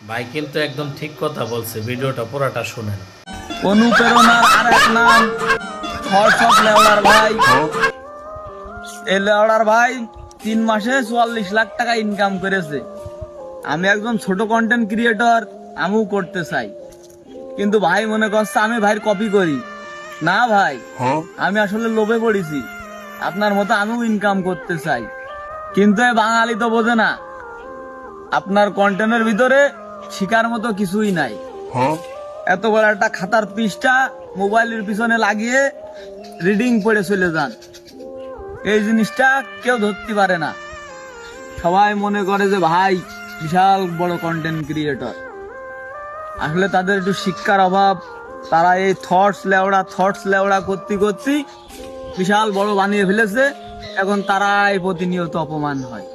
ভাই কিন্তু একদম ঠিক কথা বলছে, ভিডিওটা পুরাটা শুনেন। অনুপ্রেরণার আর এক নাম হোয়াটসঅ্যাপ লেওড়ার ভাই। এই লেওড়ার ভাই 3 মাসে 44 লাখ টাকা ইনকাম করেছে। আমি একজন ছোট কন্টেন্ট ক্রিয়েটর, আমিও করতে চাই, কিন্তু ভাই মনে করছে আমি ভাইয়ের কপি করি। না ভাই, আমি আসলে লোভে পড়েছি, আপনার মতো আমিও ইনকাম করতে চাই, কিন্তু এই বাঙালি তো বোঝে না আপনার কন্টেন্টের ভিতরে শিকার মতো কিছুই নাই। এত বড় একটা খাতার পৃষ্ঠা মোবাইলের পিছনে লাগিয়ে রিডিং পড়ে চলে যান, এই জিনিসটা কেউ ধরতে পারে না। সবাই মনে করে যে ভাই বিশাল বড় কন্টেন্ট ক্রিয়েটর, আসলে তাদের একটু শিক্ষার অভাব। তারা এই থটস লেওড়া করতে করতে বিশাল বড় বানিয়ে ফেলেছে, এখন তারাই প্রতিনিয়ত অপমান হয়।